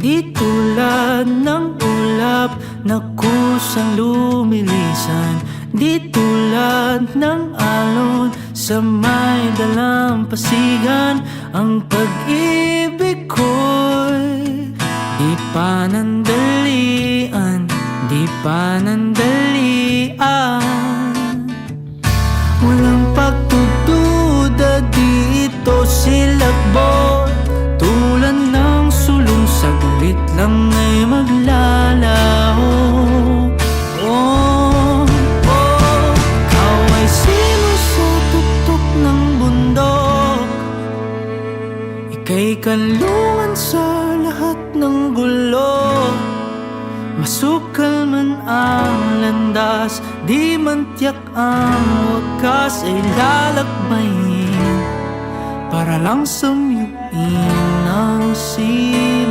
Di tulad ng ulap na kusang lumilisan, di tulad ng alon sa may dalampasigan. Ang pag-ibig ko'y di panandalian, di panandalian. Walang pagdududa dito, silakbo tulad ng sulong, saglit lang ay maglalaho. Oh, oh, ikaw ay sino sa tuktok ng bundok, ika'y kanlungan sa lahat ng gulo. Masukal man ang landas, di man tiyak ang wakas, ay lalakbayin para lang samyuin ang siya.